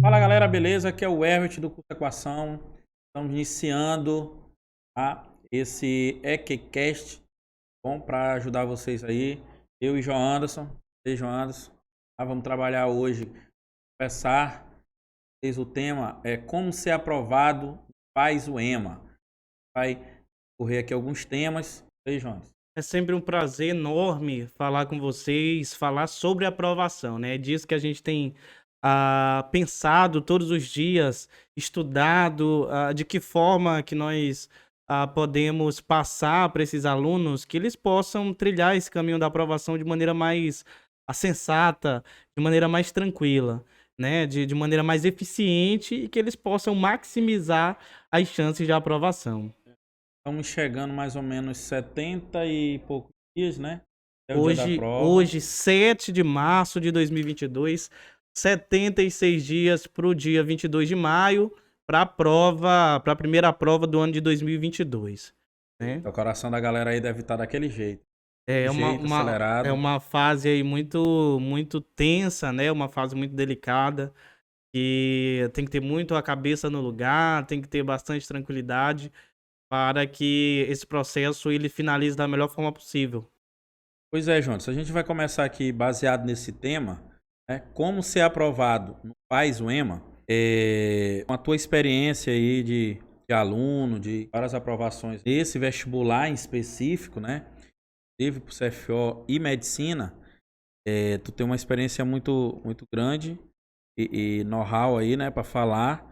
Fala galera, beleza? Aqui é o Herbert do curso Equação. Estamos iniciando esse EQCast, bom, para ajudar vocês aí. Eu e João Anderson. E João Anderson. Vamos trabalhar hoje, conversar. O tema é como ser aprovado faz o EMA. Vai correr aqui alguns temas. E João Anderson. É sempre um prazer enorme falar com vocês, falar sobre aprovação, né? É disso que a gente tem pensado todos os dias, estudado, de que forma que nós podemos passar para esses alunos que eles possam trilhar esse caminho da aprovação de maneira mais sensata, de maneira mais tranquila, né? De maneira mais eficiente e que eles possam maximizar as chances de aprovação. Estamos chegando mais ou menos 70 e poucos dias, né? É o dia da prova. Hoje, 7 de março de 2022, 76 dias para o dia 22 de maio, para a prova, para a primeira prova do ano de 2022, né? O coração da galera aí deve estar daquele jeito. É uma, Jeito uma, é acelerado. uma fase aí muito tensa, né? Uma fase muito delicada, que tem que ter muito a cabeça no lugar, tem que ter bastante tranquilidade para que esse processo ele finalize da melhor forma possível. Pois é, João. A gente vai começar aqui baseado nesse tema, né? Como ser aprovado no PAS o EMA. Com a tua experiência aí de aluno, de várias aprovações nesse vestibular em específico, né? Teve para o CFO e medicina. Tu tem uma experiência muito grande e know-how aí, né? Para falar.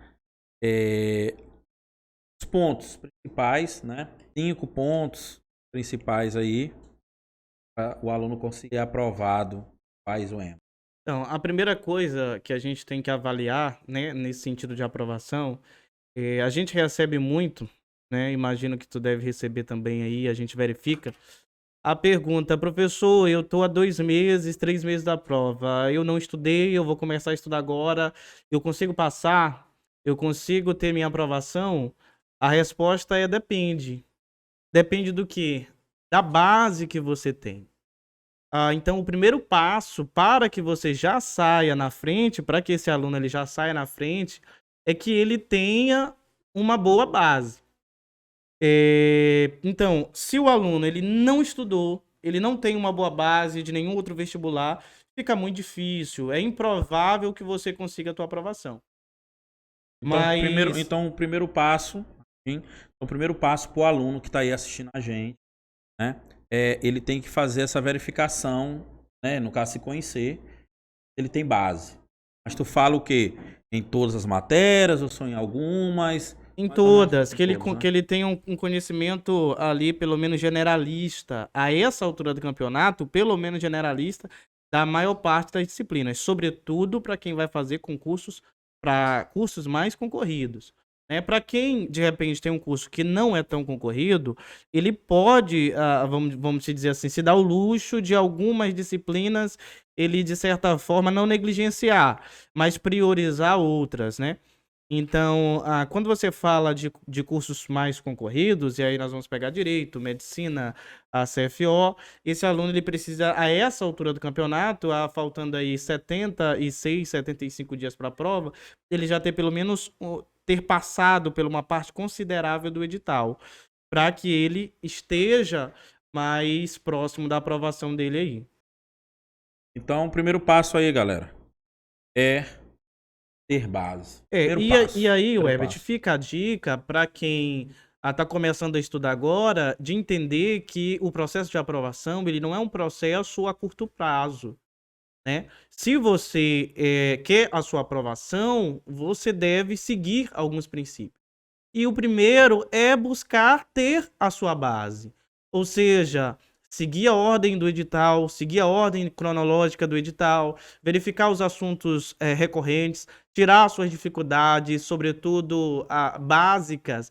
Os pontos principais, né? 5 pontos principais aí para o aluno conseguir aprovado faz o EMA. Então, a primeira coisa que a gente tem que avaliar, né, nesse sentido de aprovação, a gente recebe muito, né, imagino que tu deve receber também aí, a gente verifica, a pergunta: professor, eu tô há 2 meses, 3 meses da prova, eu não estudei, eu vou começar a estudar agora, eu consigo passar? Eu consigo ter minha aprovação? A resposta é depende. Depende do quê? Da base que você tem. Então o primeiro passo para que você já saia na frente, para que esse aluno ele já saia na frente, é que ele tenha uma boa base. Então, se o aluno ele não estudou, ele não tem uma boa base de nenhum outro vestibular, fica muito difícil, é improvável que você consiga a tua aprovação. Mas O primeiro passo, hein? O primeiro passo para o aluno que está aí assistindo a gente, né? Ele tem que fazer essa verificação, né? No caso, se conhecer, ele tem base. Mas tu fala o quê? Em todas as matérias ou só em algumas? em Mais ou menos todas, em que ele, todas, né? que ele tenha um conhecimento ali, pelo menos generalista, a essa altura do campeonato, pelo menos generalista, da maior parte das disciplinas, sobretudo para quem vai fazer concursos para cursos mais concorridos. Né? Para quem, de repente, tem um curso que não é tão concorrido, ele pode, vamos dizer assim, se dar o luxo de algumas disciplinas, ele, de certa forma, não negligenciar, mas priorizar outras, né? Então, quando você fala de cursos mais concorridos, e aí nós vamos pegar direito, medicina, a CFO, esse aluno ele precisa, a essa altura do campeonato, faltando aí 76, 75 dias para a prova, ele já ter pelo menos ter passado por uma parte considerável do edital, para que ele esteja mais próximo da aprovação dele aí. Então, o primeiro passo aí, galera, é ter base. Primeiro E passo. aí, Primeiro Herbert, passo. fica a dica para quem está começando a estudar agora, de entender que o processo de aprovação ele não é um processo a curto prazo, né? Se você quer a sua aprovação, você deve seguir alguns princípios. E o primeiro é buscar ter a sua base. Ou seja, seguir a ordem do edital, seguir a ordem cronológica do edital, verificar os assuntos recorrentes, tirar suas dificuldades, sobretudo básicas.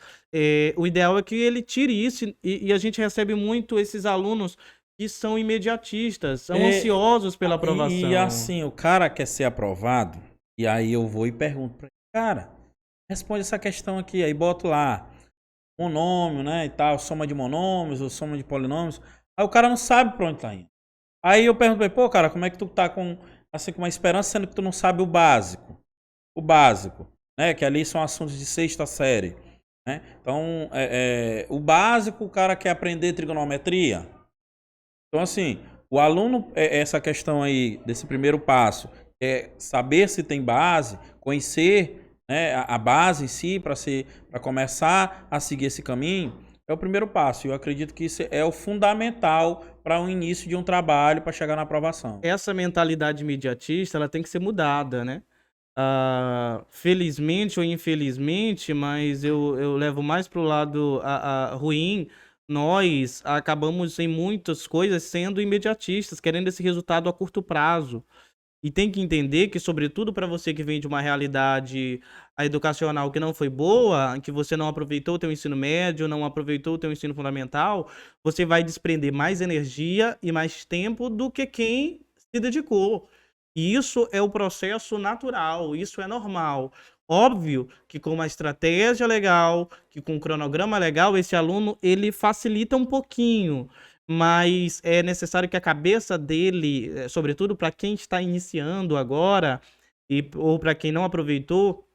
O ideal é que ele tire isso e a gente recebe muito esses alunos que são imediatistas, são É, ansiosos pela e aprovação. assim, o cara quer ser aprovado, e aí eu vou e pergunto pra ele, cara, responde essa questão aqui, aí boto lá, monômio, né, e tal, soma de monômios ou soma de polinômios, aí o cara não sabe pra onde tá indo. Aí eu pergunto pra ele, pô, cara, como é que tu tá com, assim, com uma esperança, sendo que tu não sabe o básico? o básico, né? Que ali são assuntos de sexta série, né? Então, o básico, o cara quer aprender trigonometria. Então, assim, o aluno, essa questão aí, desse primeiro passo, é saber se tem base, conhecer, né, a base em si, para começar a seguir esse caminho, é o primeiro passo. Eu acredito que isso é o fundamental para o início de um trabalho, para chegar na aprovação. Essa mentalidade imediatista, ela tem que ser mudada, né? Felizmente ou infelizmente, mas eu levo mais pro lado ruim, nós acabamos em muitas coisas sendo imediatistas, querendo esse resultado a curto prazo. E tem que entender que, sobretudo para você que vem de uma realidade educacional que não foi boa, que você não aproveitou o teu ensino médio, não aproveitou o teu ensino fundamental, você vai desprender mais energia e mais tempo do que quem se dedicou. E isso é o processo natural, isso é normal. Óbvio que com uma estratégia legal, que com um cronograma legal, esse aluno ele facilita um pouquinho, mas é necessário que a cabeça dele, sobretudo para quem está iniciando agora ou para quem não aproveitou,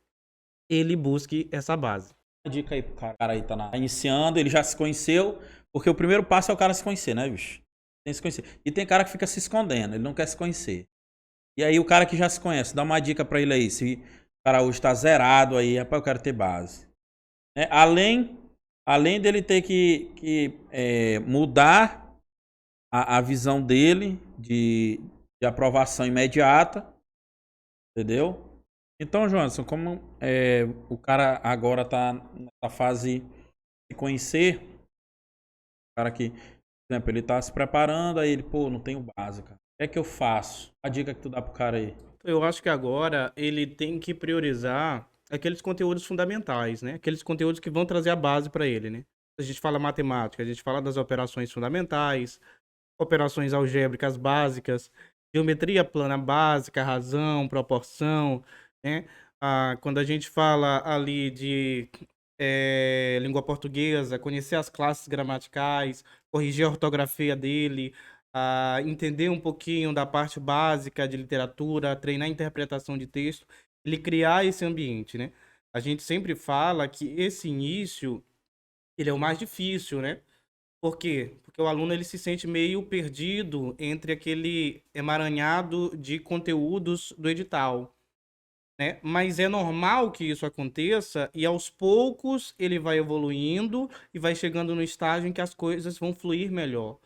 ele busque essa base. Uma dica aí pro cara aí tá iniciando, ele já se conheceu, porque o primeiro passo é o cara se conhecer, né, bicho? Tem que se conhecer. E tem cara que fica se escondendo, ele não quer se conhecer. E aí o cara que já se conhece, dá uma dica pra ele aí, se o cara hoje tá zerado aí, rapaz, eu quero ter base. Além dele ter que mudar a visão dele de aprovação imediata, entendeu? Então, Johnson, como o cara agora tá nessa fase de conhecer, o cara que, por exemplo, ele tá se preparando, aí ele, pô, não tenho base, cara. O que é que eu faço? A dica que tu dá pro cara aí. Eu acho que agora ele tem que priorizar aqueles conteúdos fundamentais, né? Aqueles conteúdos que vão trazer a base para ele, né? A gente fala matemática, a gente fala das operações fundamentais, operações algébricas básicas, geometria plana básica, razão, proporção, né? Quando a gente fala ali de língua portuguesa, conhecer as classes gramaticais, corrigir a ortografia dele, entender um pouquinho da parte básica de literatura, treinar a interpretação de texto, ele criar esse ambiente, né? A gente sempre fala que esse início, ele é o mais difícil, né? Por quê? Porque o aluno ele se sente meio perdido entre aquele emaranhado de conteúdos do edital, né? Mas é normal que isso aconteça e aos poucos ele vai evoluindo e vai chegando no estágio em que as coisas vão fluir melhor.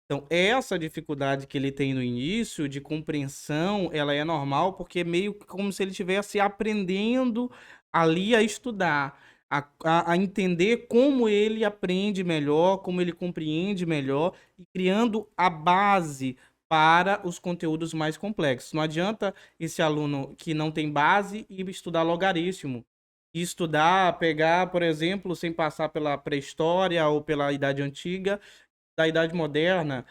Então, essa dificuldade que ele tem no início de compreensão, ela é normal porque é meio que como se ele estivesse aprendendo ali a estudar, a entender como ele aprende melhor, como ele compreende melhor e criando a base para os conteúdos mais complexos. Não adianta esse aluno que não tem base ir estudar logaritmo, e estudar, pegar, por exemplo, sem passar pela pré-história ou pela idade antiga, da idade moderna,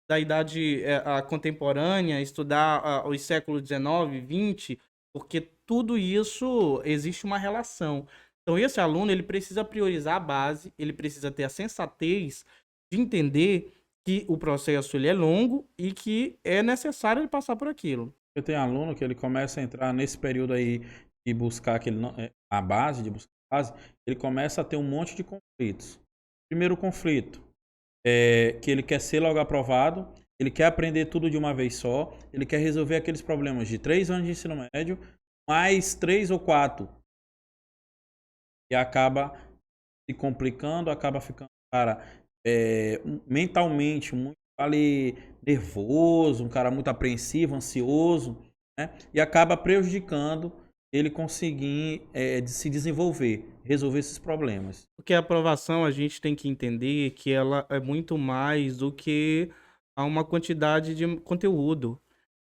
da idade contemporânea, estudar os séculos XIX, XX, porque tudo isso existe uma relação. Então, esse aluno ele precisa priorizar a base, ele precisa ter a sensatez de entender que o processo ele é longo e que é necessário ele passar por aquilo. Eu tenho aluno que ele começa a entrar nesse período aí de buscar a base, de buscar a base, ele começa a ter um monte de conflitos. Primeiro conflito que ele quer ser logo aprovado, ele quer aprender tudo de uma vez só, ele quer resolver aqueles problemas de 3 anos de ensino médio, mais 3 ou 4. E acaba se complicando, acaba ficando, cara, mentalmente muito ali, nervoso, um cara muito apreensivo, ansioso, né? E acaba prejudicando ele conseguir se desenvolver, resolver esses problemas. Porque a aprovação a gente tem que entender que ela é muito mais do que uma quantidade de conteúdo.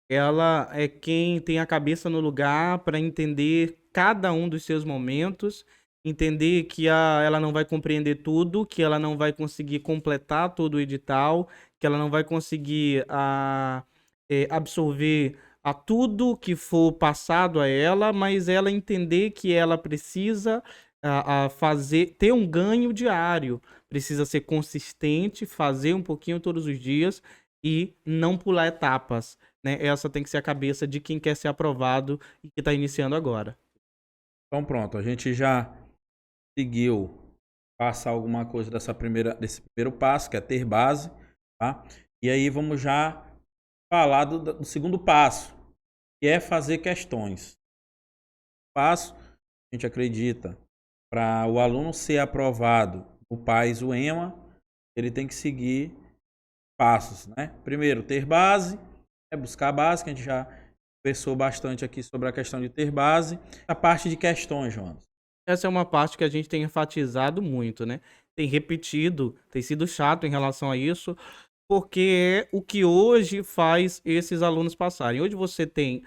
Ela é quem tem a cabeça no lugar para entender cada um dos seus momentos, entender que ela não vai compreender tudo, que ela não vai conseguir completar todo o edital, que ela não vai conseguir absorver a tudo que for passado a ela, mas ela entender que ela precisa fazer, ter um ganho diário, precisa ser consistente, fazer um pouquinho todos os dias e não pular etapas, né? Essa tem que ser a cabeça de quem quer ser aprovado e que está iniciando agora. Então pronto, a gente já conseguiu passar alguma coisa desse primeiro passo, que é ter base, tá? E aí vamos já falar do segundo passo, que é fazer questões. Passo, a gente acredita, para o aluno ser aprovado no PAS o EMA, ele tem que seguir passos, né? Primeiro, ter base, buscar a base, que a gente já conversou bastante aqui sobre a questão de ter base. A parte de questões, João. Essa é uma parte que a gente tem enfatizado muito, né? Tem repetido, tem sido chato em relação a isso, porque é o que hoje faz esses alunos passarem. Hoje você tem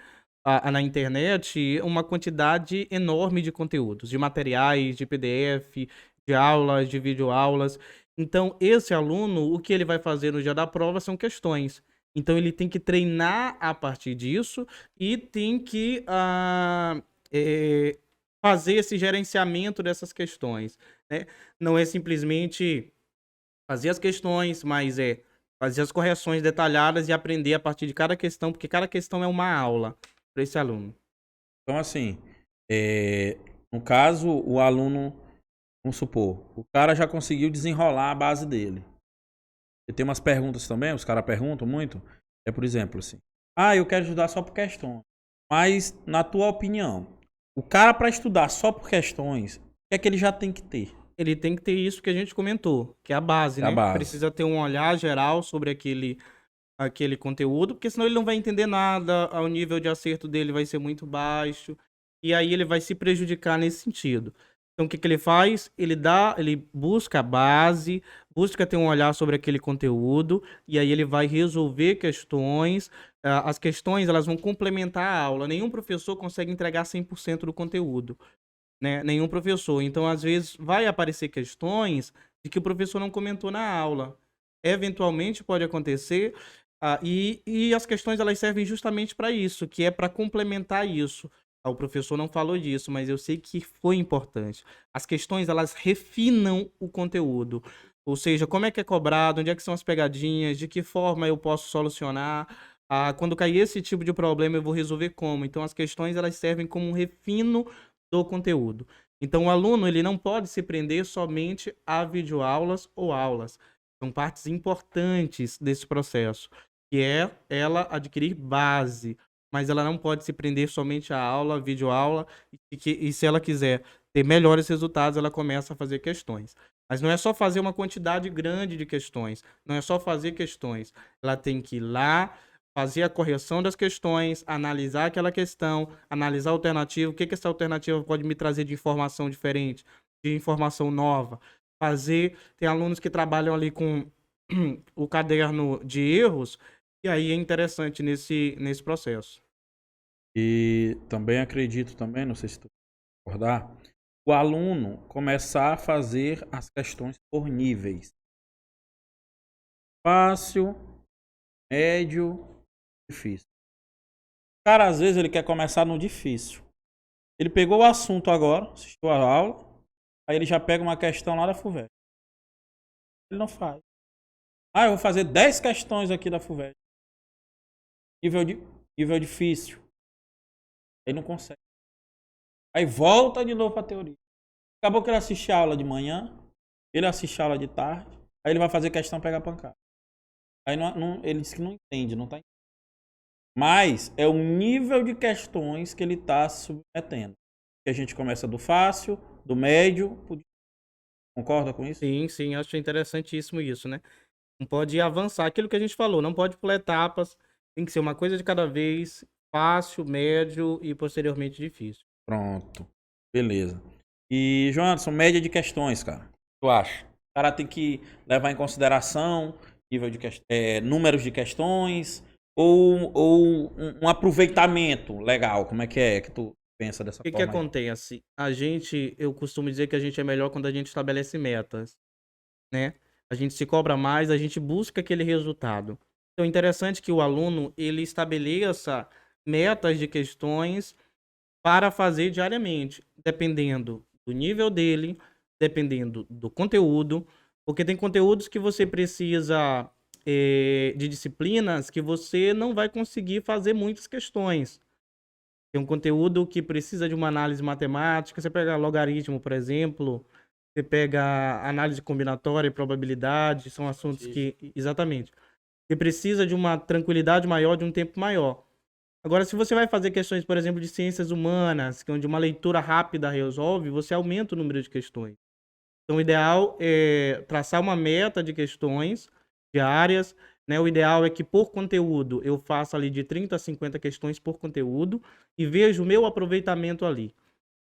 na internet uma quantidade enorme de conteúdos, de materiais, de PDF, de aulas, de videoaulas. Então, esse aluno, o que ele vai fazer no dia da prova são questões. Então, ele tem que treinar a partir disso e tem que fazer esse gerenciamento dessas questões, né? Não é simplesmente fazer as questões, mas é fazer as correções detalhadas e aprender a partir de cada questão, porque cada questão é uma aula para esse aluno. Então, assim, no caso, o aluno, vamos supor, o cara já conseguiu desenrolar a base dele. E tem umas perguntas também, os caras perguntam muito. Por exemplo, assim, eu quero estudar só por questões. Mas, na tua opinião, o cara para estudar só por questões, o que é que ele já tem que ter? Ele tem que ter isso que a gente comentou, que é a base, É a né? base. Precisa ter um olhar geral sobre aquele conteúdo, porque senão ele não vai entender nada, o nível de acerto dele vai ser muito baixo, e aí ele vai se prejudicar nesse sentido. Então, o que ele faz? Ele busca a base, busca ter um olhar sobre aquele conteúdo, e aí ele vai resolver questões. As questões, elas vão complementar a aula. Nenhum professor consegue entregar 100% do conteúdo, né? Nenhum professor. Então, às vezes, vai aparecer questões de que o professor não comentou na aula. Eventualmente pode acontecer, e as questões elas servem justamente para isso, que é para complementar isso. O professor não falou disso, mas eu sei que foi importante. As questões elas refinam o conteúdo. Ou seja, como é que é cobrado, onde é que são as pegadinhas, de que forma eu posso solucionar. Quando cair esse tipo de problema, eu vou resolver como. Então, as questões elas servem como um refino do conteúdo. Então, o aluno ele não pode se prender somente a videoaulas ou aulas. São partes importantes desse processo, que é ela adquirir base, mas ela não pode se prender somente à aula, videoaula, e se ela quiser ter melhores resultados, ela começa a fazer questões. Mas não é só fazer uma quantidade grande de questões, não é só fazer questões. Ela tem que ir lá, fazer a correção das questões, analisar aquela questão, analisar a alternativa, o que essa alternativa pode me trazer de informação diferente, de informação nova. Tem alunos que trabalham ali com o caderno de erros, e aí é interessante nesse processo. E também acredito também, não sei se tu vai concordar, o aluno começar a fazer as questões por níveis. Fácil, médio, difícil. O cara, às vezes, ele quer começar no difícil. Ele pegou o assunto agora, assistiu a aula, aí ele já pega uma questão lá da FUVEST. Ele não faz. Eu vou fazer 10 questões aqui da FUVEST. Nível difícil. Ele não consegue. Aí volta de novo pra teoria. Acabou que ele assiste a aula de manhã, ele assiste a aula de tarde, aí ele vai fazer questão pegar pancada. Aí ele diz que não entende, não tá entendendo. Mas é o nível de questões que ele está submetendo. Que a gente começa do fácil, do médio, concorda com isso? Sim, sim, acho interessantíssimo isso, né? Não pode avançar, aquilo que a gente falou, não pode pular etapas, tem que ser uma coisa de cada vez, fácil, médio e posteriormente difícil. Pronto, beleza. E, Joanderson, média de questões, cara. O que tu acha? O cara tem que levar em consideração nível de números de questões ou um aproveitamento legal? Como é que tu pensa dessa O que forma aí? acontece? Eu costumo dizer que a gente é melhor quando a gente estabelece metas, né? A gente se cobra mais, a gente busca aquele resultado. Então, é interessante que o aluno, ele estabeleça metas de questões para fazer diariamente, dependendo do nível dele, dependendo do conteúdo, porque tem conteúdos que você precisa de disciplinas que você não vai conseguir fazer muitas questões. Tem um conteúdo que precisa de uma análise matemática, você pega logaritmo, por exemplo, você pega análise combinatória e probabilidade, são assuntos que, exatamente, que precisa de uma tranquilidade maior, de um tempo maior. Agora, se você vai fazer questões, por exemplo, de ciências humanas, onde uma leitura rápida resolve, você aumenta o número de questões. Então, o ideal é traçar uma meta de questões diárias, né? O ideal é que, por conteúdo, eu faça ali de 30 a 50 questões por conteúdo e veja o meu aproveitamento ali.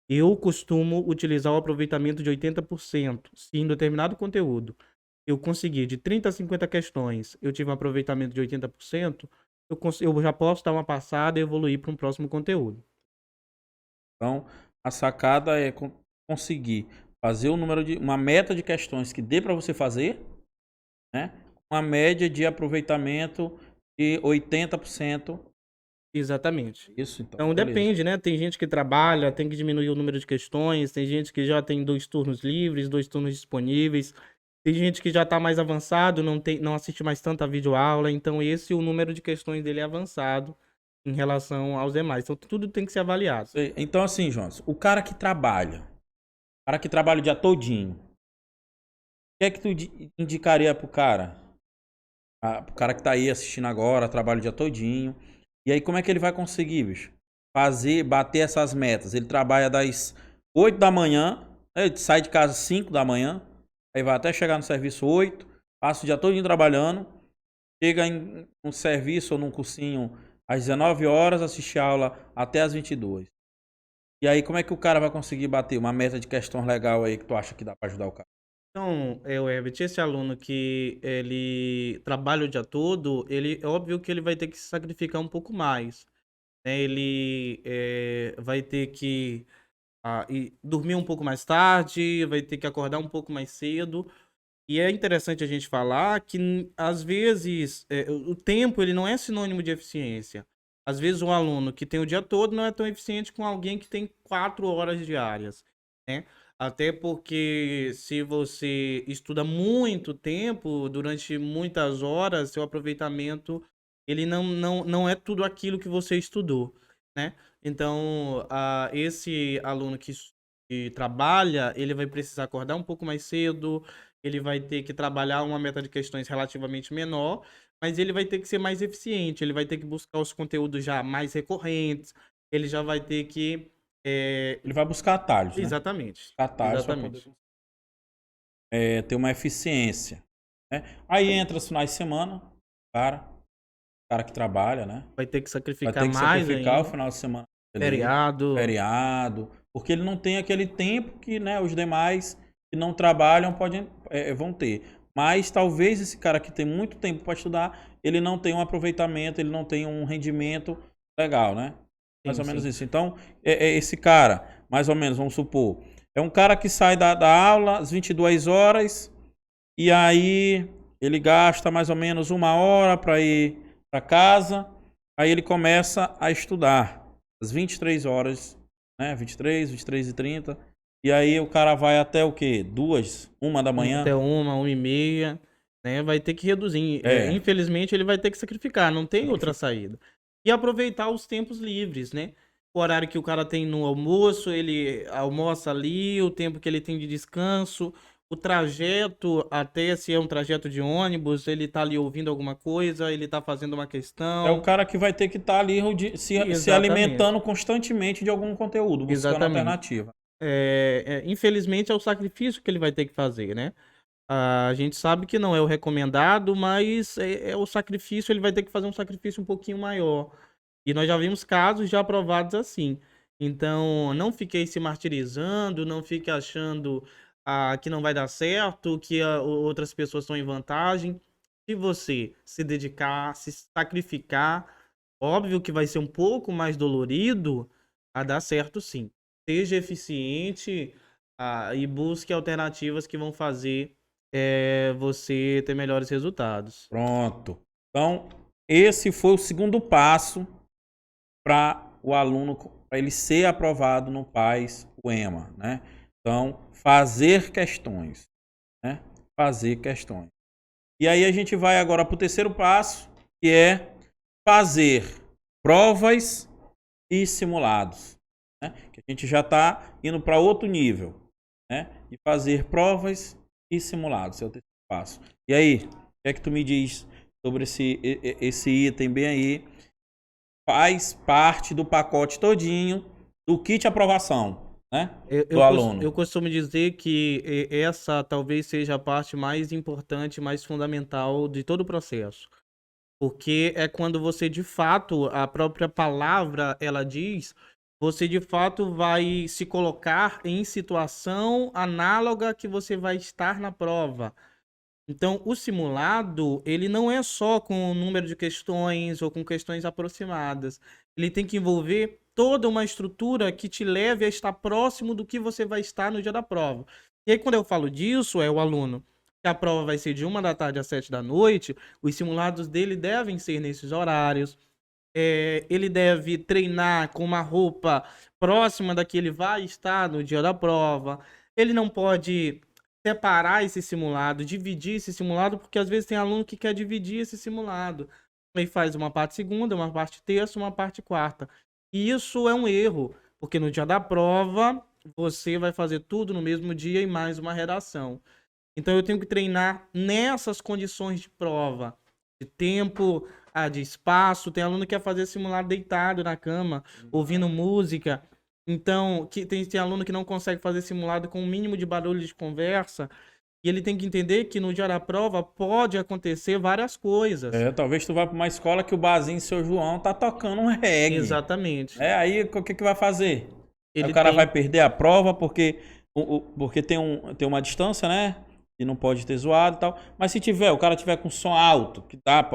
Eu costumo utilizar o aproveitamento de 80%. Se em determinado conteúdo eu conseguir de 30 a 50 questões, eu tive um aproveitamento de 80%, eu já posso dar uma passada e evoluir para um próximo conteúdo. Então, a sacada é conseguir fazer uma meta de questões que dê para você fazer, né? Uma média de aproveitamento de 80%. Exatamente. Isso, então, Então beleza. depende, né? Tem gente que trabalha, tem que diminuir o número de questões, tem gente que já tem 2 turnos livres, 2 turnos disponíveis, tem gente que já está mais avançado, não assiste mais tanta videoaula, então o número de questões dele é avançado em relação aos demais. Então tudo tem que ser avaliado. Então, assim, Jonas, o cara que trabalha o dia todinho, o que é que tu indicaria pro cara? Pro cara que tá aí assistindo agora, trabalha o dia todinho. E aí, como é que ele vai conseguir, bicho? Bater essas metas. Ele trabalha das 8 da manhã, né? Ele sai de casa às 5 da manhã, aí vai até chegar no serviço 8, passa o dia todinho trabalhando, chega no serviço ou num cursinho às 19 horas, assiste aula até às 22. E aí, como é que o cara vai conseguir bater uma meta de questões legal aí que tu acha que dá pra ajudar o cara? Então, o Herbert, esse aluno que ele trabalha o dia todo, é óbvio que ele vai ter que se sacrificar um pouco mais, né? Ele vai ter que e dormir um pouco mais tarde, vai ter que acordar um pouco mais cedo. E é interessante a gente falar que, às vezes, o tempo ele não é sinônimo de eficiência. Às vezes, um aluno que tem o dia todo não é tão eficiente com alguém que tem 4 horas diárias, né? Até porque, se você estuda muito tempo, durante muitas horas, seu aproveitamento ele não é tudo aquilo que você estudou, né? Então, esse aluno que trabalha, ele vai precisar acordar um pouco mais cedo, ele vai ter que trabalhar uma meta de questões relativamente menor, mas ele vai ter que ser mais eficiente, ele vai ter que buscar os conteúdos já mais recorrentes, ele já vai ter que. Ele vai buscar atalhos, né? Exatamente. Atalhos para poder Exatamente. ter uma eficiência, né? Aí entra os finais de semana, o cara que trabalha, né? Vai ter que Vai sacrificar ter que mais sacrificar o ainda. final de semana dele, Feriado. feriado, porque ele não tem aquele tempo que, né, os demais que não trabalham vão ter. Mas talvez esse cara que tem muito tempo para estudar, ele não tenha um aproveitamento, ele não tenha um rendimento legal, né? Mais Sim, ou menos sim. isso. Então, esse cara, mais ou menos, vamos supor, é um cara que sai da aula às 22 horas e aí ele gasta mais ou menos 1 hora para ir para casa, aí ele começa a estudar às 23 horas, né? 23h30. E aí o cara vai até o quê? 2, 1 da manhã? Até 1h30, né? Vai ter que reduzir. É, Infelizmente, ele vai ter que sacrificar, não tem outra sacrifica. saída. E aproveitar os tempos livres, né? O horário que o cara tem no almoço, ele almoça ali, o tempo que ele tem de descanso, o trajeto, até se é um trajeto de ônibus, ele tá ali ouvindo alguma coisa, ele tá fazendo uma É o questão. cara que vai ter que estar ali se Exatamente. alimentando constantemente de algum conteúdo, buscando Exatamente. alternativa. Infelizmente, é o sacrifício que ele vai ter que fazer, né? A gente sabe que não é o recomendado, mas é o sacrifício, ele vai ter que fazer um sacrifício um pouquinho maior. E nós já vimos casos já aprovados assim. Então, não fiquei se martirizando, não fique achando que não vai dar certo, que outras pessoas estão em vantagem. Se você se dedicar, se sacrificar, óbvio que vai ser um pouco mais dolorido, a dar certo sim. Seja eficiente, e busque alternativas que vão fazer você ter melhores resultados. Pronto. Então, esse foi o segundo passo para o aluno, para ele ser aprovado no PAS, o EMA, né? Então, fazer questões, né? Fazer questões. E aí a gente vai agora para o terceiro passo, que é fazer provas e simulados, né? Que a gente já está indo para outro nível, né? De fazer provas e simulados, esse é o terceiro passo. E aí, o que é que tu me diz sobre esse item bem aí? Faz parte do pacote todinho do kit aprovação, né? Do Eu aluno. costumo dizer que essa talvez seja a parte mais importante, mais fundamental de todo o processo. Porque é quando você, de fato, a própria palavra, ela diz, você de fato vai se colocar em situação análoga que você vai estar na prova. Então, o simulado, ele não é só com o número de questões ou com questões aproximadas. Ele tem que envolver toda uma estrutura que te leve a estar próximo do que você vai estar no dia da prova. E aí, quando eu falo disso, é o aluno que a prova vai ser de 1 da tarde às 7 da noite, os simulados dele devem ser nesses horários. Ele deve treinar com uma roupa próxima da que ele vai estar no dia da prova. Ele não pode separar esse simulado, dividir esse simulado, porque às vezes tem aluno que quer dividir esse simulado. Aí faz uma parte segunda, uma parte terça, uma parte quarta. E isso é um erro, porque no dia da prova você vai fazer tudo no mesmo dia e mais uma redação. Então eu tenho que treinar nessas condições de prova, de tempo, de espaço. Tem aluno que quer fazer simulado deitado na cama, ouvindo música. Então, tem aluno que não consegue fazer simulado com o mínimo de barulho de conversa. E ele tem que entender que no dia da prova pode acontecer várias coisas. Talvez tu vá para uma escola que o barzinho Seu João tá tocando um reggae. Exatamente. Aí o que vai fazer? Aí Ele o cara vai tem. perder a prova porque tem uma distância, né? E não pode ter zoado e tal. Mas se o cara tiver com som alto, que tá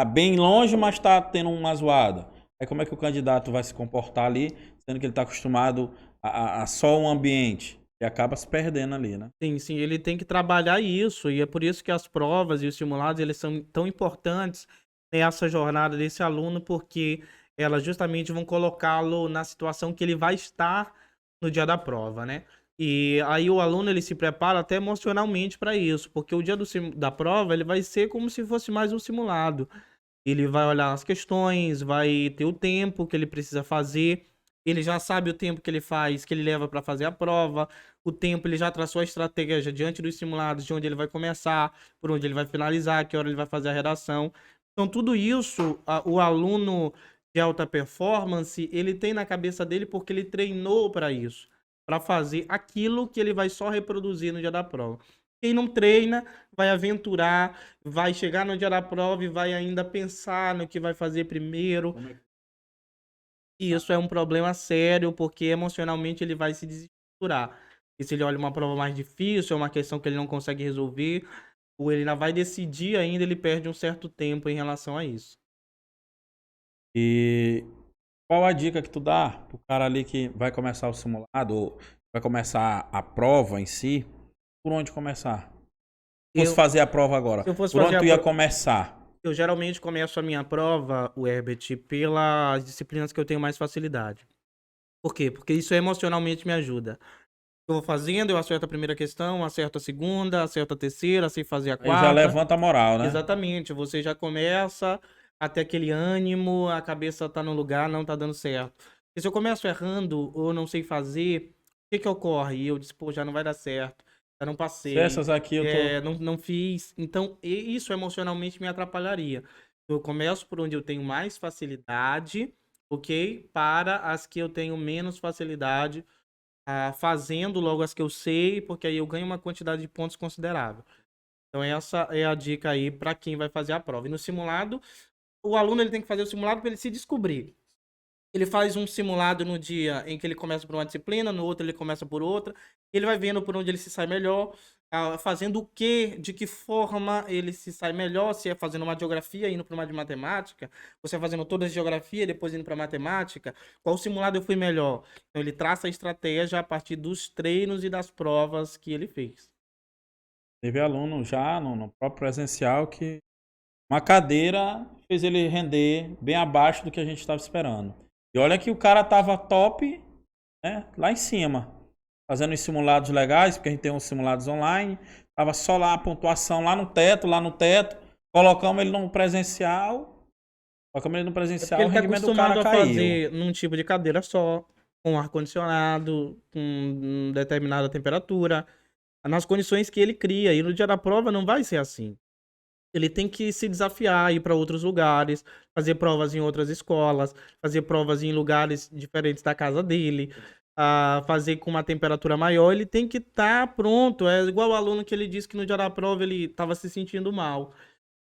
bem longe, mas tá tendo uma zoada. Aí como é que o candidato vai se comportar ali, sendo que ele tá acostumado a só um ambiente? E acaba se perdendo ali, né? Sim, sim, ele tem que trabalhar isso, e é por isso que as provas e os simulados, eles são tão importantes nessa jornada desse aluno, porque elas justamente vão colocá-lo na situação que ele vai estar no dia da prova, né? E aí o aluno, ele se prepara até emocionalmente para isso, porque o dia da prova, ele vai ser como se fosse mais um simulado. Ele vai olhar as questões, vai ter o tempo que ele precisa fazer. Ele já sabe o tempo que ele faz, que ele leva para fazer a prova. O tempo, ele já traçou a estratégia diante dos simulados, de onde ele vai começar, por onde ele vai finalizar, que hora ele vai fazer a redação. Então, tudo isso, o aluno de alta performance, ele tem na cabeça dele porque ele treinou para isso, para fazer aquilo que ele vai só reproduzir no dia da prova. Quem não treina, vai aventurar, vai chegar no dia da prova e vai ainda pensar no que vai fazer primeiro. E isso é um problema sério, porque emocionalmente ele vai se desestruturar. E se ele olha uma prova mais difícil, é uma questão que ele não consegue resolver, ou ele ainda vai decidir ainda, ele perde um certo tempo em relação a isso. E qual a dica que tu dá pro cara ali que vai começar o simulado, ou vai começar a prova em si? Por onde começar? Se fosse fazer a prova agora, Se eu fosse por fazer onde tu ia começar? Eu geralmente começo a minha prova, o Herbert, pelas disciplinas que eu tenho mais facilidade. Por quê? Porque isso emocionalmente me ajuda. Eu vou fazendo, eu acerto a primeira questão, acerto a segunda, acerto a terceira, sei fazer a Aí já quarta. levanta a moral, né? Exatamente, você já começa a ter aquele ânimo, a cabeça tá no lugar, não tá dando certo. E se eu começo errando ou não sei fazer, o que que ocorre? E eu disse, pô, já não vai dar certo, já não Se passei, essas aqui eu tô. não fiz. Então, isso emocionalmente me atrapalharia. Eu começo por onde eu tenho mais facilidade, ok? Para as que eu tenho menos facilidade, fazendo logo as que eu sei, porque aí eu ganho uma quantidade de pontos considerável. Então essa é a dica aí para quem vai fazer a prova. E no simulado, o aluno ele tem que fazer o simulado para ele se descobrir. Ele faz um simulado no dia em que ele começa por uma disciplina, no outro ele começa por outra. Ele vai vendo por onde ele se sai melhor, fazendo o que, de que forma ele se sai melhor, se é fazendo uma geografia, indo para uma de matemática, ou se é fazendo toda a geografia, depois indo para matemática, qual simulado eu fui melhor. Então ele traça a estratégia a partir dos treinos e das provas que ele fez. Teve aluno já no próprio presencial que uma cadeira fez ele render bem abaixo do que a gente estava esperando. E olha que o cara tava top, né, lá em cima, fazendo os simulados legais, porque a gente tem uns simulados online. Tava só lá a pontuação lá no teto. Colocamos ele no presencial. Só que no É presencial porque o ele está rendimento do acostumado cara a caiu. fazer num tipo de cadeira só, com ar-condicionado, com determinada temperatura, nas condições que ele cria. E no dia da prova não vai ser assim. Ele tem que se desafiar, ir para outros lugares, fazer provas em outras escolas, fazer provas em lugares diferentes da casa dele, fazer com uma temperatura maior. Ele tem que estar pronto. É igual o aluno que ele disse que no dia da prova ele estava se sentindo mal.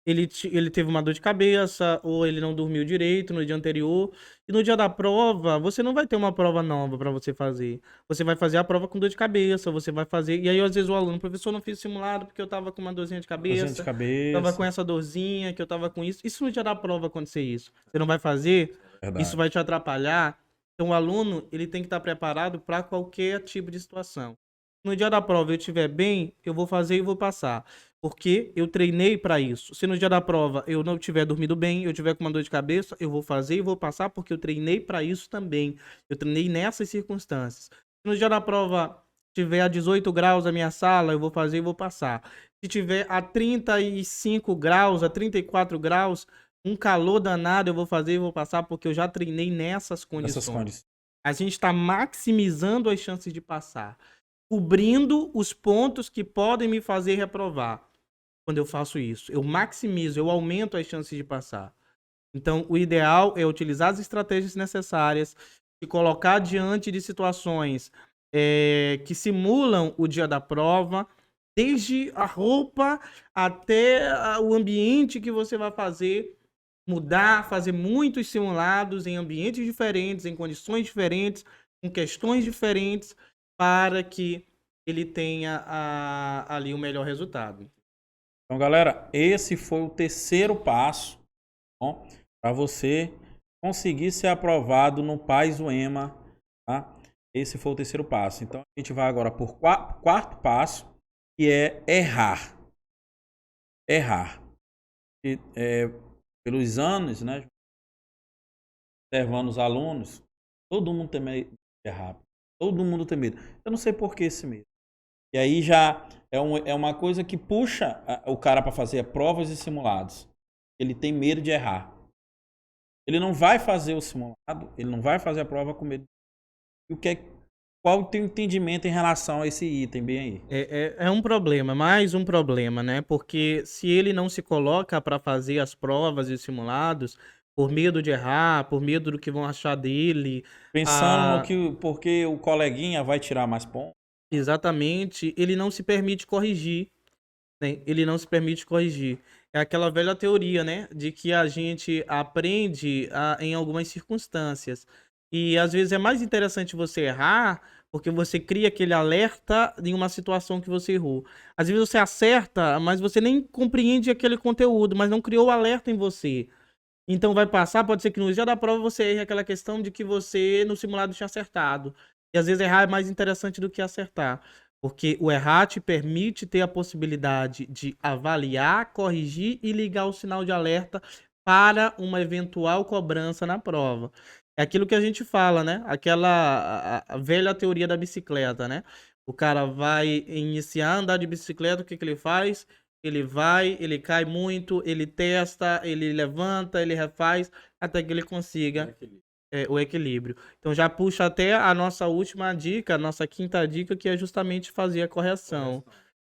Ele teve uma dor de cabeça, ou ele não dormiu direito no dia anterior. E no dia da prova, você não vai ter uma prova nova para você fazer. Você vai fazer a prova com dor de cabeça, você vai fazer. E aí, às vezes, o aluno, professor, não fiz simulado porque eu tava com uma dorzinha de Dorzinha de cabeça, tava com cabeça. essa dorzinha, que eu tava com isso. E se no dia da prova acontecer isso? Você não vai fazer? Isso Verdade. vai te atrapalhar? Então, o aluno, ele tem que estar preparado para qualquer tipo de situação. No dia da prova eu estiver bem, eu vou fazer e vou passar. Porque eu treinei para isso. Se no dia da prova eu não tiver dormido bem, eu tiver com uma dor de cabeça, eu vou fazer e vou passar porque eu treinei para isso também. Eu treinei nessas circunstâncias. Se no dia da prova tiver a 18 graus a minha sala, eu vou fazer e vou passar. Se tiver a 35 graus, a 34 graus, um calor danado, eu vou fazer e vou passar porque eu já treinei nessas Essas condições. condições. A gente está maximizando as chances de passar, cobrindo os pontos que podem me fazer reprovar. Quando eu faço isso, eu maximizo, eu aumento as chances de passar. Então, o ideal é utilizar as estratégias necessárias e colocar diante de situações que simulam o dia da prova, desde a roupa até o ambiente que você vai fazer, mudar, fazer muitos simulados em ambientes diferentes, em condições diferentes, com questões diferentes, para que ele tenha ali o melhor resultado. Então, galera, esse foi o terceiro passo para você conseguir ser aprovado no PAS-UEMA, tá? Esse foi o terceiro passo. Então, a gente vai agora por quarto passo, que é errar. Errar. E, pelos anos, né, observando os alunos, todo mundo tem medo de errar. Todo mundo tem medo. Eu não sei por que esse medo. E aí já é uma coisa que puxa o cara para fazer provas e simulados. Ele tem medo de errar. Ele não vai fazer o simulado, ele não vai fazer a prova com medo. E qual o teu entendimento em relação a esse item bem aí? É um problema, mais um problema, né? Porque se ele não se coloca para fazer as provas e os simulados, por medo de errar, por medo do que vão achar dele, Pensando no ah, que porque o coleguinha vai tirar mais pontos. exatamente, ele não se permite corrigir, né? Ele não se permite corrigir. É aquela velha teoria, né? De que a gente aprende em algumas circunstâncias. E às vezes é mais interessante você errar, porque você cria aquele alerta em uma situação que você errou. Às vezes você acerta, mas você nem compreende aquele conteúdo, mas não criou o alerta em você. Então vai passar, pode ser que no dia da prova você erre aquela questão de que você no simulado tinha acertado. E às vezes errar é mais interessante do que acertar. Porque o errar te permite ter a possibilidade de avaliar, corrigir e ligar o sinal de alerta para uma eventual cobrança na prova. É aquilo que a gente fala, né? A velha teoria da bicicleta, né? O cara vai iniciar a andar de bicicleta, o que que ele faz? Ele vai, ele cai muito, ele testa, ele levanta, ele refaz, até que ele consiga o equilíbrio. Então já puxa até a nossa última dica, a nossa quinta dica, que é justamente fazer a correção,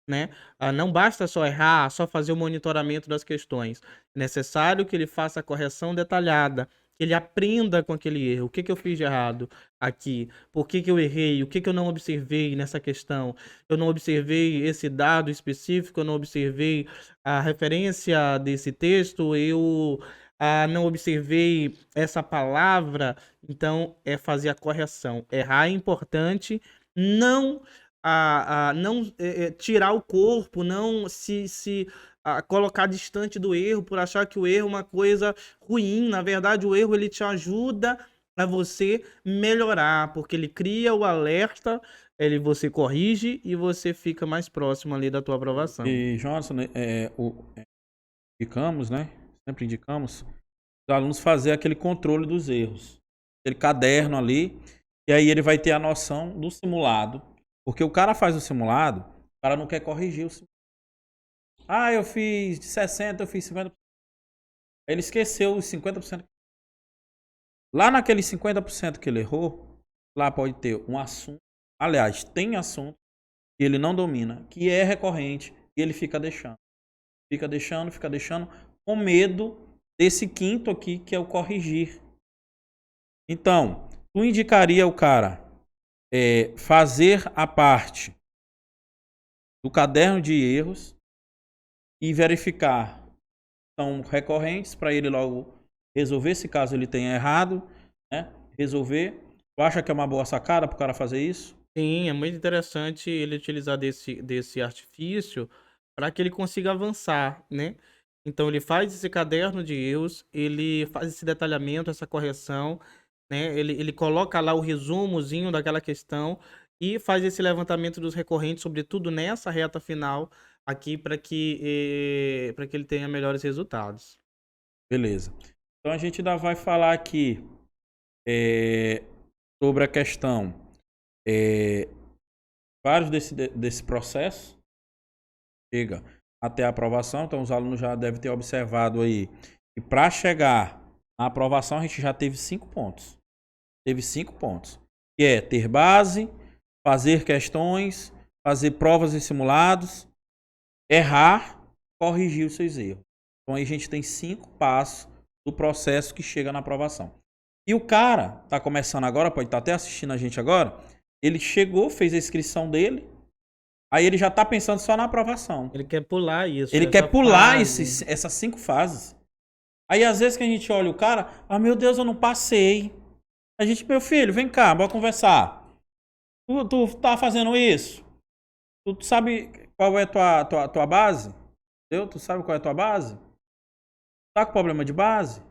né? Não basta só errar, só fazer o monitoramento das questões. É necessário que ele faça a correção detalhada, que ele aprenda com aquele erro. O que que eu fiz de errado aqui? Por que que eu errei? O que que eu não observei nessa questão? Eu não observei esse dado específico, eu não observei a referência desse texto, eu não observei essa palavra. Então, é fazer a correção. Errar é importante, não não tirar o corpo, não se colocar distante do erro por achar que o erro é uma coisa ruim. Na verdade, o erro ele te ajuda a você melhorar, porque ele cria o alerta, você corrige e você fica mais próximo ali da tua aprovação. E, Johnson, né, indicamos, né? Sempre indicamos os alunos fazer aquele controle dos erros. Aquele caderno ali. E aí ele vai ter a noção do simulado. Porque o cara faz o simulado, o cara não quer corrigir o simulado. Ah, eu fiz de 60, eu fiz 50%. Ele esqueceu os 50%. Lá naqueles 50% que ele errou, lá pode ter um assunto. Aliás, tem assunto que ele não domina, que é recorrente, e ele fica deixando. Fica deixando, com medo desse quinto aqui, que é o corrigir. Então, tu indicaria o cara fazer a parte do caderno de erros e verificar são recorrentes para ele logo resolver, se caso ele tenha errado, né? Resolver. Tu acha que é uma boa sacada para o cara fazer isso? Sim, é muito interessante ele utilizar desse artifício para que ele consiga avançar, né? Então ele faz esse caderno de erros, ele faz esse detalhamento, essa correção, né? Ele coloca lá o resumozinho daquela questão e faz esse levantamento dos recorrentes, sobretudo nessa reta final aqui, para que ele tenha melhores resultados. Beleza. Então a gente ainda vai falar aqui sobre a questão vários desse processo chega até a aprovação. Então os alunos já devem ter observado aí que para chegar à aprovação a gente já teve 5 pontos. Teve 5 pontos. Que é ter base, fazer questões, fazer provas e simulados, errar, corrigir os seus erros. Então aí a gente tem 5 passos do processo que chega na aprovação. E o cara tá começando agora, pode estar até assistindo a gente agora, ele chegou, fez a inscrição dele, aí ele já tá pensando só na aprovação. Ele quer pular isso. Ele quer pular essas 5 fases. Aí às vezes que a gente olha o cara, meu Deus, eu não passei. A gente, meu filho, vem cá, bora conversar. Tu tá fazendo isso? Tu sabe qual é a tua base? Entendeu? Tu sabe qual é a tua base? Tá com problema de base?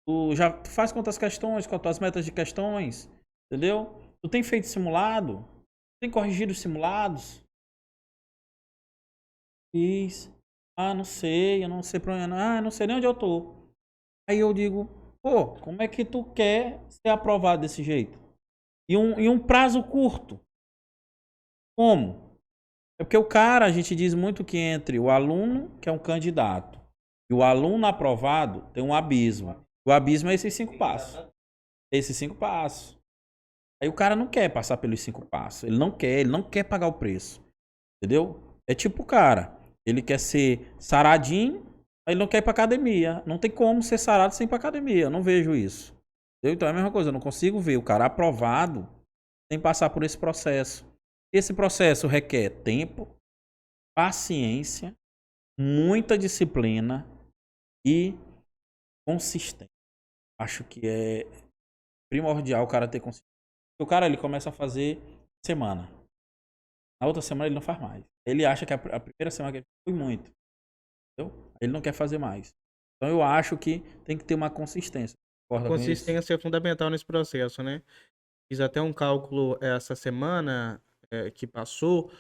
Tu faz quantas questões, com as tuas metas de questões? Entendeu? Tu tem feito simulado? Tu tem corrigido os simulados? Fiz. Não sei, eu não sei pra onde. Eu não sei nem onde eu tô. Aí eu digo, pô, como é que tu quer ser aprovado desse jeito? E um prazo curto. Como? É porque o cara, a gente diz muito que entre o aluno, que é um candidato, e o aluno aprovado, tem um abismo. O abismo é esses 5 passos. Esses 5 passos. Aí o cara não quer passar pelos 5 passos. Ele não quer pagar o preço. Entendeu? É tipo o cara, ele quer ser saradinho, aí ele não quer ir pra academia. Não tem como ser sarado sem ir pra academia. Eu não vejo isso. Entendeu? Então é a mesma coisa, eu não consigo ver o cara aprovado sem passar por esse processo. Esse processo requer tempo, paciência, muita disciplina e consistência. Acho que é primordial o cara ter consistência. O cara ele começa a fazer semana. Na outra semana ele não faz mais. Ele acha que a primeira semana que ele foi muito. Entendeu? Ele não quer fazer mais. Então eu acho que tem que ter uma consistência. A consistência é fundamental nesse processo, né? Fiz até um cálculo essa semana que passou,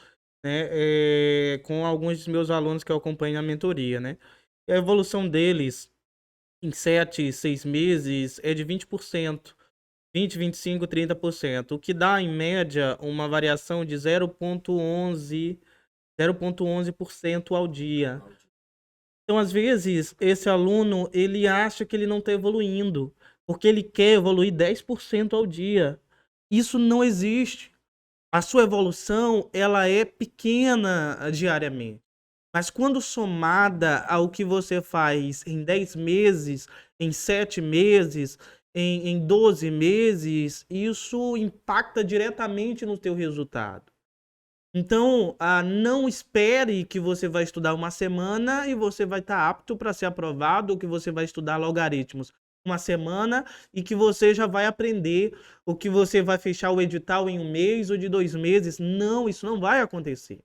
né, com alguns dos meus alunos que eu acompanho na mentoria, né? E a evolução deles em 7, 6 meses é de 20%. 20, 25, 30%, o que dá, em média, uma variação de 0,11% ao dia. Então, às vezes, esse aluno, ele acha que ele não está evoluindo, porque ele quer evoluir 10% ao dia. Isso não existe. A sua evolução, ela é pequena diariamente. Mas quando somada ao que você faz em 10 meses, em 7 meses, em 12 meses, isso impacta diretamente no teu resultado. Então, não espere que você vai estudar uma semana e você vai estar apto para ser aprovado, ou que você vai estudar logaritmos uma semana e que você já vai aprender, ou que você vai fechar o edital em 1 mês ou de 2 meses. Não, isso não vai acontecer.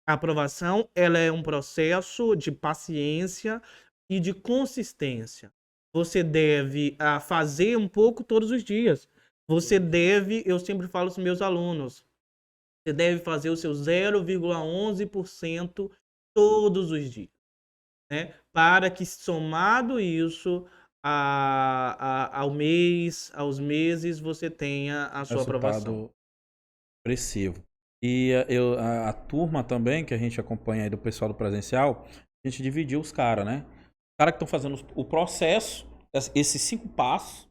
A aprovação, ela é um processo de paciência e de consistência. Você deve fazer um pouco todos os dias. Você deve, eu sempre falo para os meus alunos, você deve fazer o seu 0,11% todos os dias, né? Para que, somado isso ao mês, aos meses, você tenha a sua aprovação. Expressivo. E a turma também, que a gente acompanha aí do pessoal do presencial, a gente dividiu os caras, né? caras que estão fazendo o processo, esses 5 passos,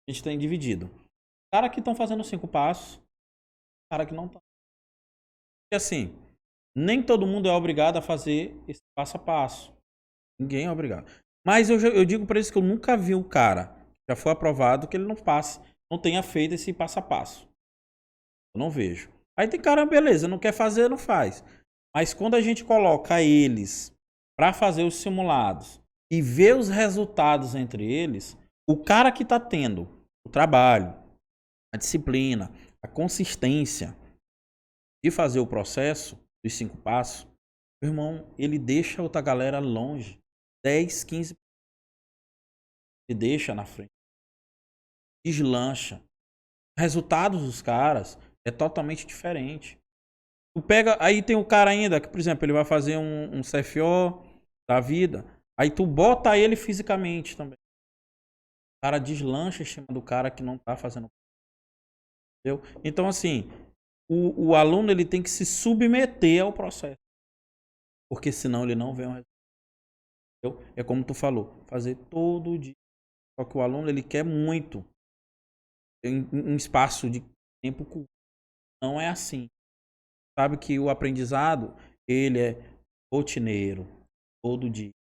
a gente tem dividido. Os caras que estão fazendo os 5 passos, cara que não estão. E assim, nem todo mundo é obrigado a fazer esse passo a passo. Ninguém é obrigado. Mas eu digo pra eles que eu nunca vi o cara, já foi aprovado, que ele não tenha feito esse passo a passo. Eu não vejo. Aí tem cara, beleza, não quer fazer, não faz. Mas quando a gente coloca eles pra fazer os simulados e ver os resultados entre eles, o cara que tá tendo o trabalho, a disciplina, a consistência de fazer o processo dos 5 passos, meu irmão, ele deixa a outra galera longe. 10, 15, ele deixa na frente. Deslancha. Resultados dos caras é totalmente diferente. Tu pega, aí tem o cara ainda que, por exemplo, ele vai fazer um CFO da vida, aí tu bota ele fisicamente também. O cara deslancha em cima do cara que não tá fazendo. Entendeu? Então, assim, o aluno ele tem que se submeter ao processo. Porque senão ele não vê um resultado. Entendeu? É como tu falou, fazer todo dia. Só que o aluno ele quer muito em um espaço de tempo curto. Não é assim. Sabe que o aprendizado ele é rotineiro, todo dia.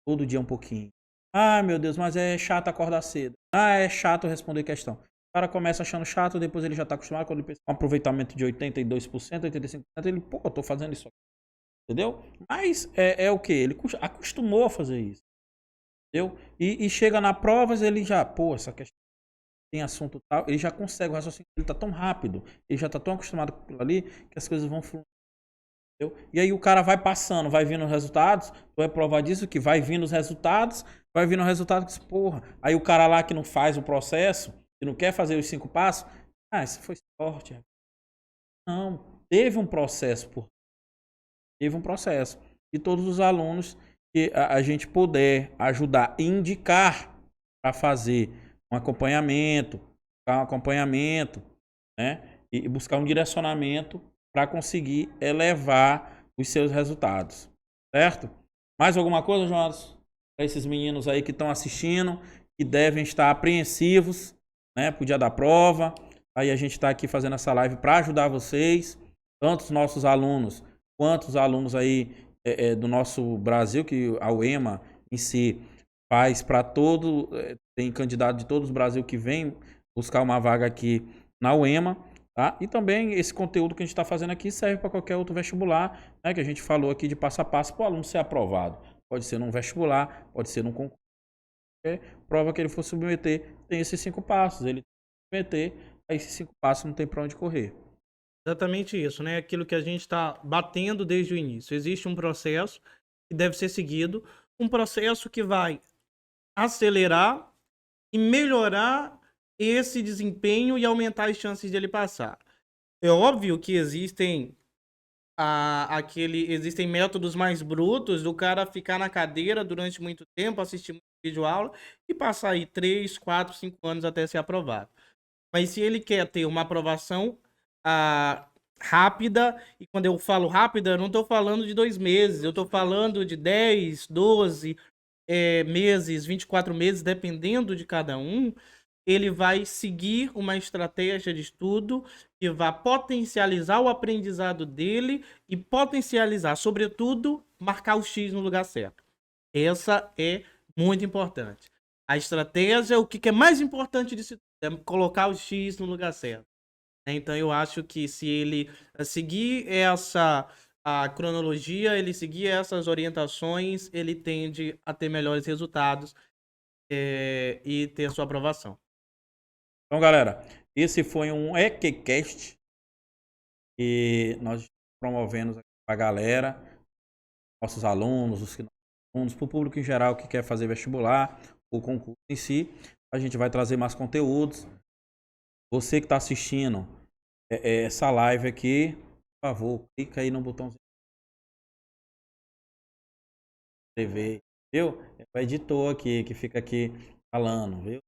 Todo dia um pouquinho. Ah, meu Deus, mas é chato acordar cedo. Ah, é chato responder questão. O cara começa achando chato, depois ele já tá acostumado, quando ele pensa um aproveitamento de 82%, 85%, ele, pô, eu tô fazendo isso aqui. Entendeu? Mas é o que? Ele acostumou a fazer isso. Entendeu? E chega na prova, ele já, pô, essa questão tem assunto tal, ele já consegue, o raciocínio ele tá tão rápido, ele já tá tão acostumado com aquilo ali, que as coisas vão fluindo. Entendeu? E aí o cara vai passando, vai vindo os resultados, tu vai provar disso, que vai vindo os resultados, vai vindo o resultado, que porra. Aí o cara lá que não faz o processo, que não quer fazer os 5 passos, isso foi sorte. Não, teve um processo teve um processo. E todos os alunos que a gente puder ajudar, indicar para fazer um acompanhamento, né? E buscar um direcionamento para conseguir elevar os seus resultados. Certo? Mais alguma coisa, Jonas? Para esses meninos aí que estão assistindo, que devem estar apreensivos, né, pro dia da prova. Aí a gente está aqui fazendo essa live para ajudar vocês, tanto os nossos alunos quanto os alunos aí do nosso Brasil, que a UEMA em si faz para todo, tem candidato de todos os Brasil que vem buscar uma vaga aqui na UEMA, tá? E também esse conteúdo que a gente está fazendo aqui serve para qualquer outro vestibular, né, que a gente falou aqui de passo a passo para o aluno ser aprovado. Pode ser num vestibular, pode ser num concurso. Prova que ele for submeter, tem esses 5 passos. Ele submeter, aí esses 5 passos não tem para onde correr. Exatamente isso, né? Aquilo que a gente está batendo desde o início. Existe um processo que deve ser seguido, um processo que vai acelerar e melhorar esse desempenho e aumentar as chances de ele passar. É óbvio que existem existem métodos mais brutos do cara ficar na cadeira durante muito tempo, assistir muito vídeo aula e passar aí 3, 4, 5 anos até ser aprovado. Mas se ele quer ter uma aprovação rápida, e quando eu falo rápida, eu não estou falando de 2 meses, eu estou falando de 10, 12 meses, 24 meses, dependendo de cada um, ele vai seguir uma estratégia de estudo que vai potencializar o aprendizado dele e potencializar, sobretudo, marcar o X no lugar certo. Essa é muito importante. A estratégia, o que é mais importante disso é colocar o X no lugar certo. Então eu acho que se ele seguir a cronologia, ele seguir essas orientações, ele tende a ter melhores resultados e ter sua aprovação. Então, galera, esse foi um EQCast que nós promovemos para a galera, nossos alunos, os alunos, para o público em geral que quer fazer vestibular, o concurso em si. A gente vai trazer mais conteúdos. Você que está assistindo essa live aqui, por favor, clica aí no botãozinho inscrever, viu? É o editor aqui que fica aqui falando, viu?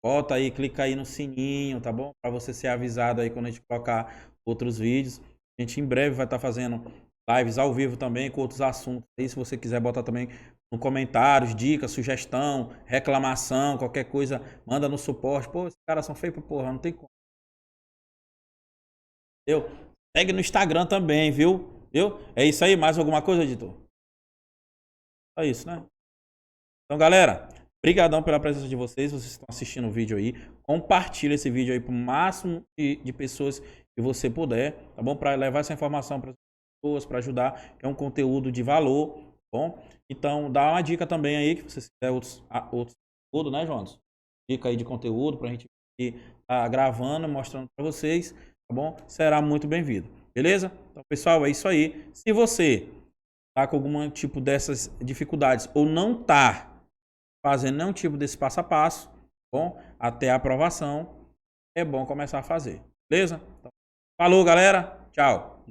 Bota aí, clica aí no sininho, tá bom? Para você ser avisado aí quando a gente colocar outros vídeos. A gente em breve vai estar fazendo lives ao vivo também com outros assuntos. Aí se você quiser botar também no comentários, dicas, sugestão, reclamação, qualquer coisa, manda no suporte. Pô, esses caras são feios pra porra, não tem como. Entendeu? Segue no Instagram também, viu? É isso aí, mais alguma coisa, editor? É isso, né? Então, galera, brigadão pela presença de vocês. Vocês estão assistindo o vídeo aí. Compartilha esse vídeo aí para o máximo de pessoas que você puder, tá bom? Para levar essa informação para as pessoas, para ajudar. É um conteúdo de valor, tá bom? Então, dá uma dica também aí, que você quiser outros conteúdo, né, Jonas? Dica aí de conteúdo para a gente estar gravando, mostrando para vocês, tá bom? Será muito bem-vindo, beleza? Então, pessoal, é isso aí. Se você tá com algum tipo dessas dificuldades ou não tá fazendo nenhum tipo desse passo a passo, bom, até a aprovação, é bom começar a fazer, beleza? Então, falou, galera, tchau.